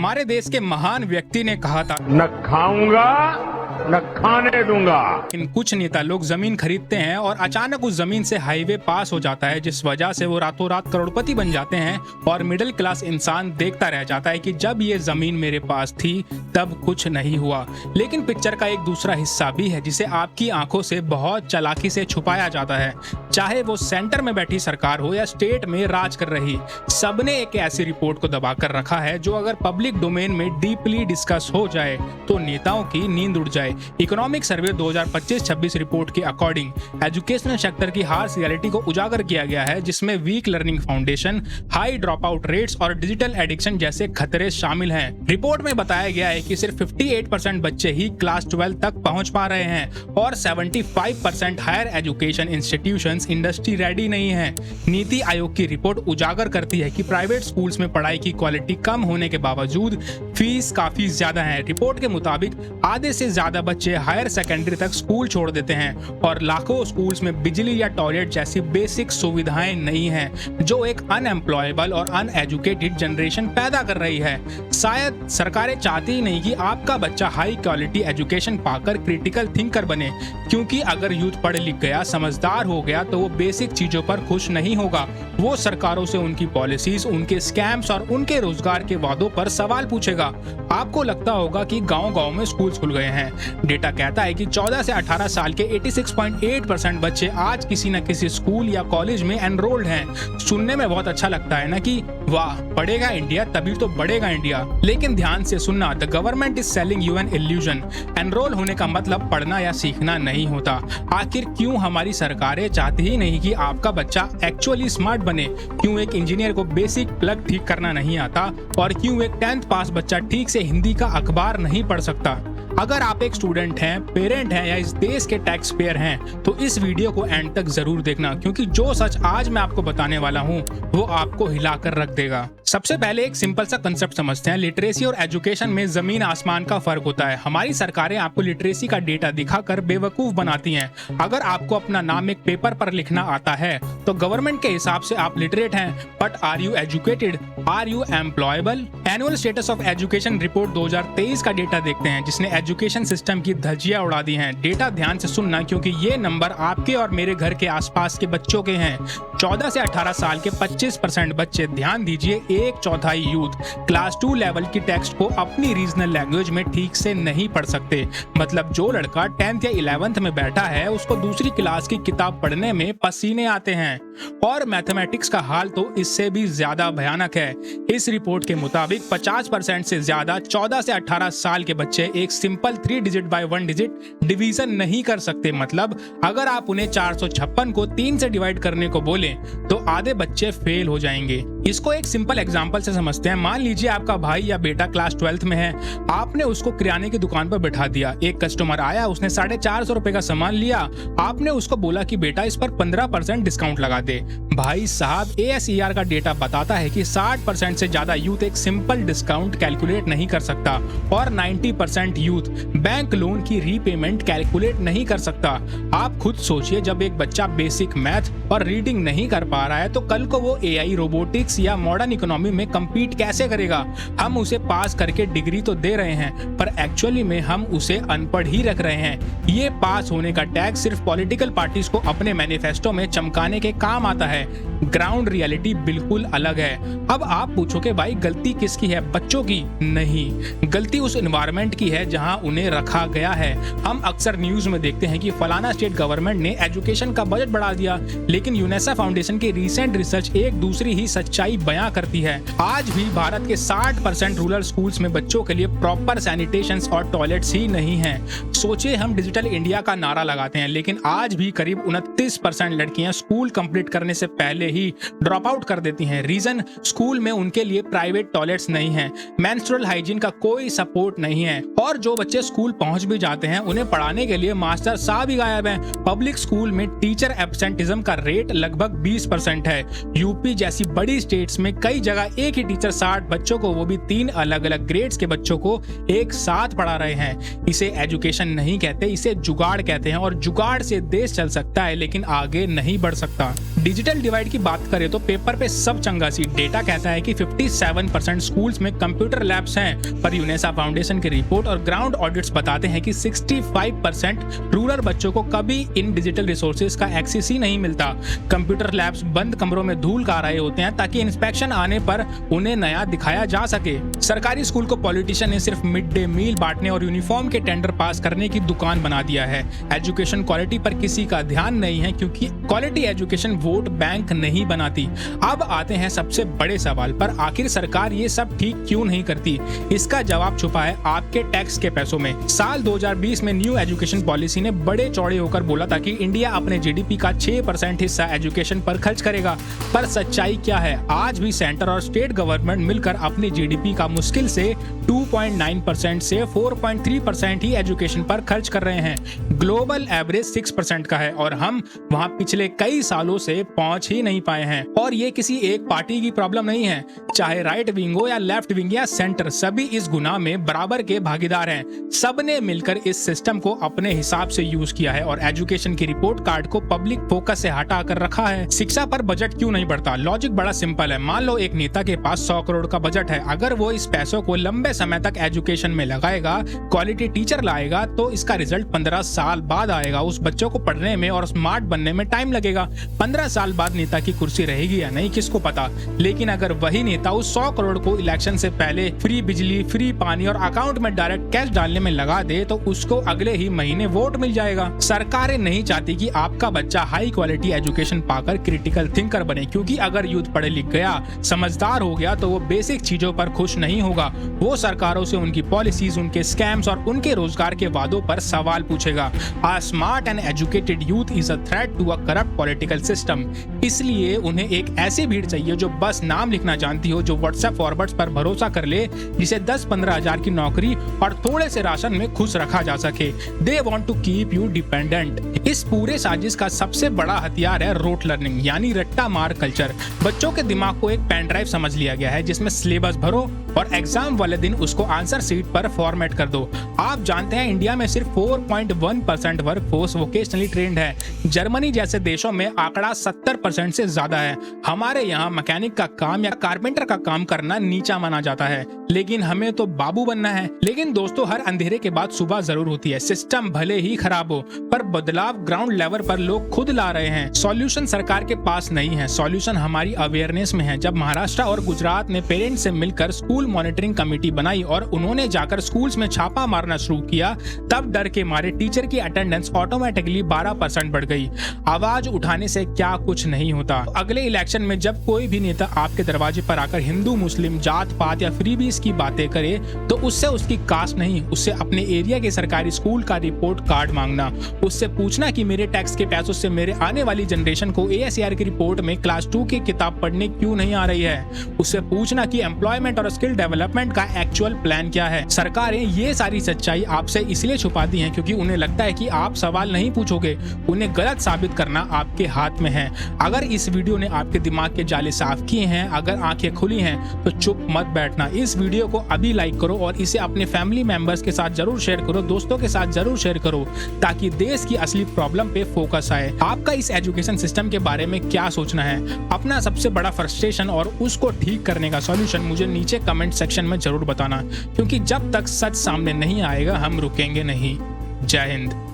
हमारे देश के महान व्यक्ति ने कहा था, न खाऊंगा न खाने दूंगा। इन कुछ नेता लोग जमीन खरीदते हैं और अचानक उस जमीन से हाईवे पास हो जाता है, जिस वजह से वो रातों रात करोड़पति बन जाते हैं और मिडिल क्लास इंसान देखता रह जाता है कि जब ये जमीन मेरे पास थी तब कुछ नहीं हुआ। लेकिन पिक्चर का एक दूसरा हिस्सा भी है जिसे आपकी आंखों से बहुत चालाकी से छुपाया जाता है। चाहे वो सेंटर में बैठी सरकार हो या स्टेट में राज कर रही, सबने एक ऐसी रिपोर्ट को दबा कर रखा है जो अगर पब्लिक डोमेन में डीपली डिस्कस हो जाए तो नेताओं की नींद उड़ जाए। इकोनॉमिक सर्वे 2025-26 रिपोर्ट के अकॉर्डिंग एजुकेशनल सेक्टर की हार्श रियलिटी को उजागर किया गया है, जिसमें weak learning foundation, high drop out rates और डिजिटल एडिक्शन जैसे खतरे शामिल हैं। रिपोर्ट में बताया गया है कि सिर्फ 58% बच्चे ही क्लास 12 तक पहुंच पा रहे हैं और 75% higher education institutions industry ready नहीं है। नीति आयोग की रिपोर्ट उजागर करती है कि प्राइवेट स्कूल्स में पढ़ाई की क्वालिटी कम होने के बावजूद फीस काफी ज्यादा है। रिपोर्ट के मुताबिक आधे से ज्यादा बच्चे हायर सेकेंडरी तक स्कूल छोड़ देते हैं और लाखों स्कूल्स में बिजली या टॉयलेट जैसी बेसिक सुविधाएं नहीं हैं, जो एक अनएम्प्लॉयबल और अनएजुकेटेड जनरेशन पैदा कर रही है। शायद सरकारें चाहती ही नहीं कि आपका बच्चा हाई क्वालिटी एजुकेशन पाकर क्रिटिकल थिंकर बने, क्योंकि अगर यूथ पढ़ लिख गया, समझदार हो गया तो वो बेसिक चीजों पर खुश नहीं होगा। वो सरकारों से उनकी पॉलिसीज, उनके स्कैम्स और उनके रोजगार के वादों पर सवाल पूछेगा। आपको लगता होगा कि गांव-गांव में स्कूल खुल गए हैं। डेटा कहता है कि 14 से 18 साल के 86.8% बच्चे आज किसी न किसी स्कूल या कॉलेज में एनरोल्ड हैं। सुनने में बहुत अच्छा लगता है ना कि वाह, पढ़ेगा इंडिया तभी तो बढ़ेगा इंडिया। लेकिन ध्यान से सुनना, the government is selling you an illusion. Enrol होने का मतलब पढ़ना या सीखना नहीं होता। आखिर क्यों हमारी सरकारें चाहती ही नहीं कि आपका बच्चा एक्चुअली स्मार्ट बने? क्यों एक इंजीनियर को बेसिक प्लग ठीक करना नहीं आता? और क्यों एक 10th पास बच्चा ठीक से हिंदी का अखबार नहीं पढ़ सकता? अगर आप एक स्टूडेंट हैं, पेरेंट हैं या इस देश के टैक्स पेयर हैं, तो इस वीडियो को एंड तक जरूर देखना, क्योंकि जो सच आज मैं आपको बताने वाला हूं वो आपको हिलाकर रख देगा। सबसे पहले एक सिंपल सा कंसेप्ट समझते हैं। लिटरेसी और एजुकेशन में जमीन आसमान का फर्क होता है। हमारी सरकारें आपको लिटरेसी का डेटा दिखाकर बेवकूफ बनाती हैं। अगर आपको अपना नाम एक पेपर पर लिखना आता है तो गवर्नमेंट के हिसाब से आप लिटरेट हैं, but are you educated? Are you employable? Annual status of education report 2023 का डेटा देखते हैं, जिसने एजुकेशन सिस्टम की धज्जियां उड़ा दी हैं। डेटा ध्यान से सुनना, क्योंकि ये नंबर आपके और मेरे घर के आसपास के बच्चों के हैं। 14 से 18 साल के 25% बच्चे, ध्यान दीजिए, 1/4 यूथ क्लास 2 लेवल की टेक्स्ट को अपनी रीजनल लैंग्वेज में ठीक से नहीं पढ़ सकते। मतलब जो लड़का 10th या 11th में बैठा है उसको दूसरी क्लास की किताब पढ़ने में पसीने आते हैं। और मैथमेटिक्स का हाल तो इससे भी ज्यादा भयानक है। इस रिपोर्ट के मुताबिक 50% से ज्यादा 14 से 18 साल के बच्चे एक simple 3 digit bye 1 digit division नहीं कर सकते। मतलब अगर आप उन्हें 456 को 3 से डिवाइड करने को बोलें तो आधे बच्चे फेल हो जाएंगे। इसको एक सिंपल एग्जांपल से समझते हैं। मान लीजिए आपका भाई या बेटा क्लास 12th में है। आपने उसको किराने की दुकान पर बैठा दिया। एक कस्टमर आया, उसने 450 रुपए का सामान लिया। आपने उसको बोला कि बेटा इस पर 15% डिस्काउंट लगा दे। भाई साहब, ASER का डेटा बताता है कि 60% से ज्यादा यूथ एक सिंपल डिस्काउंट कैलकुलेट नहीं कर सकता और 90% यूथ बैंक लोन की रीपेमेंट कैलकुलेट नहीं कर सकता। आप खुद सोचिए, जब एक बच्चा बेसिक मैथ और रीडिंग नहीं कर पा रहा है तो कल को वो AI, रोबोटिक्स या मॉडर्न इकोनॉमी में compete कैसे करेगा? हम उसे पास करके डिग्री तो दे रहे हैं, पर एक्चुअली में हम उसे अनपढ़ ही रख रहे हैं। ये पास होने का टैग सिर्फ पॉलिटिकल पार्टीज को अपने मैनिफेस्टो में चमकाने के काम आता है। ग्राउंड रियलिटी बिल्कुल अलग है। अब आप पूछोगे भाई, गलती किसकी है? बच्चों की नहीं, गलती उस एनवायरनमेंट की है जहां उन्हें रखा गया है। हम अक्सर न्यूज में देखते हैं कि फलाना स्टेट गवर्नमेंट ने एजुकेशन का बजट बढ़ा दिया, लेकिन यूनेसा फाउंडेशन की रीसेंट रिसर्च एक दूसरी ही सच्चाई बयां करती है। आज भी भारत के 60% रूरल स्कूल्स में बच्चों के लिए प्रॉपर सैनिटेशन और टॉयलेट्स ही नहीं है। सोचिए, हम डिजिटल इंडिया का नारा लगाते हैं, लेकिन आज भी करीब 29% लड़कियां स्कूल कंप्लीट करने से पहले ही ड्रॉप आउट कर देती हैं। रीजन, स्कूल में उनके लिए प्राइवेट टॉयलेट्स नहीं हैं, मेंस्ट्रुअल हाइजीन का कोई सपोर्ट नहीं है, और जो बच्चे स्कूल पहुंच भी जाते हैं उन्हें पढ़ाने के लिए मास्टर साहब ही गायब हैं। पब्लिक स्कूल में टीचर एब्सेंटिज्म का रेट लगभग 20% है। यूपी जैसी बड़ी स्टेट्स में कई जगह एक ही टीचर 60 बच्चों को, वो भी 3 अलग अलग ग्रेड्स के बच्चों को एक साथ पढ़ा रहे हैं। इसे एजुकेशन नहीं कहते, इसे जुगाड़ कहते हैं। और जुगाड़ से देश चल सकता है लेकिन आगे नहीं बढ़ सकता। डिजिटल डिवाइड की बात करें तो पेपर पे सब चंगा सी। डेटा कहता है कि 57% स्कूल्स में कंप्यूटर लैब्स हैं, पर यूनेसा फाउंडेशन की रिपोर्ट और ग्राउंड ऑडिट्स बताते हैं कि 65% रूरल बच्चों को कभी इन डिजिटल रिसोर्सेज का एक्सेस ही नहीं मिलता। कंप्यूटर लैब्स बंद कमरों में धूल खा रहे होते हैं ताकि इंस्पेक्शन आने पर उन्हें नया दिखाया जा सके। सरकारी स्कूल को पॉलिटिशियन ने सिर्फ मिड डे मील बांटने और यूनिफॉर्म के टेंडर पास करने की दुकान बना दिया है। एजुकेशन क्वालिटी पर किसी का ध्यान नहीं है, क्योंकि क्वालिटी एजुकेशन वोट बैंक नहीं बनाती। अब आते हैं सबसे बड़े सवाल पर, आखिर सरकार ये सब ठीक क्यों नहीं करती? इसका जवाब छुपा है आपके टैक्स के पैसों में। साल 2020 में न्यू एजुकेशन पॉलिसी ने बड़े चौड़े होकर बोला था कि इंडिया अपने जीडीपी का 6% हिस्सा एजुकेशन पर खर्च करेगा, पर सच्चाई क्या है? आज भी सेंटर और स्टेट गवर्नमेंट मिलकर अपनी जीडीपी का मुश्किल से 2.9% से 4.3% ही एजुकेशन पर खर्च कर रहे हैं। ग्लोबल एवरेज 6% का है और हम वहां पिछले कई सालों से पहुंच ही नहीं पाए हैं। और ये किसी एक पार्टी की प्रॉब्लम नहीं है, चाहे राइट विंग हो या लेफ्ट विंग या सेंटर, सभी इस गुनाह में बराबर के भागीदार हैं। सबने मिलकर इस सिस्टम को अपने हिसाब से यूज किया है और एजुकेशन की रिपोर्ट कार्ड को पब्लिक फोकस से हटा कर रखा है। शिक्षा पर बजट क्यों नहीं बढ़ता? लॉजिक बड़ा सिंपल है। मान लो एक नेता के पास 100 करोड़ का बजट है, अगर वो इस पैसों को लंबे समय तक एजुकेशन में लगाएगा, क्वालिटी टीचर लाएगा, तो इसका रिजल्ट 15 साल बाद आएगा। उस बच्चों को पढ़ने में और स्मार्ट बनने में टाइम लगेगा। 15 साल बाद नेता की कुर्सी रहेगी या नहीं, किसको पता। लेकिन अगर वही नेता उस 100 करोड़ को इलेक्शन से पहले फ्री बिजली, फ्री पानी और अकाउंट में डायरेक्ट कैश डालने में लगा दे, तो उसको अगले ही महीने वोट मिल जाएगा। सरकारें नहीं चाहती कि आपका बच्चा हाई क्वालिटी एजुकेशन पाकर क्रिटिकल थिंकर बने, क्योंकि अगर यूथ पढ़ लिख गया, समझदार हो गया, तो वो बेसिक चीजों पर खुश नहीं होगा। वो सरकारों से उनकी पॉलिसीज, उनके स्कैम्स और उनके रोजगार के वादों पर सवाल पूछेगा। A smart and educated youth is a threat to a corrupt political system। इसलिए उन्हें एक ऐसी भीड़ चाहिए जो बस नाम लिखना जानती हो, जो व्हाट्सएप फॉरवर्ड्स पर भरोसा कर ले, जिसे 10-15 हजार की नौकरी और थोड़े से राशन में खुश रखा जा सके। They want to keep you dependent। इस पूरे साजिश का सबसे बड़ा हथियार है रोट लर्निंग, यानी रट्टा मार कल्चर। बच्चों के दिमाग को एक पेन ड्राइव समझ लिया गया है, जिसमें सिलेबस भरो और एग्जाम वाले दिन उसको आंसर सीट पर फॉर्मेट कर दो। आप जानते हैं इंडिया में सिर्फ 4.1% वर्कफोर्स वोकेशनली ट्रेंड है। जर्मनी जैसे देशों में आंकड़ा 70% से ज्यादा है। हमारे यहाँ मैकेनिक का काम या कारपेंटर का काम करना नीचा माना जाता है, लेकिन हमें तो बाबू बनना है। लेकिन दोस्तों, हर अंधेरे के बाद सुबह जरूर होती है। सिस्टम भले ही खराब हो, पर बदलाव ग्राउंड लेवल पर लोग खुद ला रहे हैं। सॉल्यूशन सरकार के पास नहीं है, सॉल्यूशन हमारी अवेयरनेस में है। जब महाराष्ट्र और गुजरात ने पेरेंट्स से मिलकर स्कूल मॉनिटरिंग कमेटी बनाई और उन्होंने जाकर स्कूल्स में छापा मारना शुरू किया, तब डर के मारे टीचर की अटेंडेंस ऑटोमेटिकली 12% बढ़ गई। आवाज उठाने से क्या कुछ नहीं होता। अगले इलेक्शन में जब कोई भी नेता आपके दरवाजे पर आकर हिंदू, मुस्लिम, जात पात या फ्रीबीज की बातें करे, तो उससे उसकी कास्ट नहीं, उससे अपने एरिया के सरकारी स्कूल का रिपोर्ट कार्ड मांगना। उससे पूछना कि मेरे टैक्स के पैसों से मेरे आने वाली जनरेशन को ASER की रिपोर्ट में क्लास 2 की किताब पढ़ने क्यों नहीं आ रही है। उससे पूछना कि एम्प्लॉयमेंट और स्किल डेवलपमेंट का एक्चुअल प्लान क्या है। सरकारें ये सारी सच्चाई आपसे इसलिए छुपाती हैं क्योंकि उन्हें लगता है कि आप सवाल नहीं पूछोगे। उन्हें गलत साबित करना आपके हाथ में है। अगर इस वीडियो ने आपके दिमाग के जाले साफ किए हैं, अगर आंखें खुली हैं, तो चुप मत बैठना। इस वीडियो को अभी लाइक करो और इसे अपने फैमिली मेंबर्स के साथ जरूर शेयर करो, दोस्तों के साथ जरूर शेयर करो, ताकि देश की असली प्रॉब्लम पे फोकस आए। आपका इस एजुकेशन सिस्टम के बारे में क्या सोचना है? अपना सबसे बड़ा फ्रस्ट्रेशन और उसको ठीक करने का सॉल्यूशन मुझे नीचे कमेंट सेक्शन में जरूर बताना, क्योंकि जब तक सच सामने नहीं आएगा हम रुकेंगे नहीं। जय हिंद।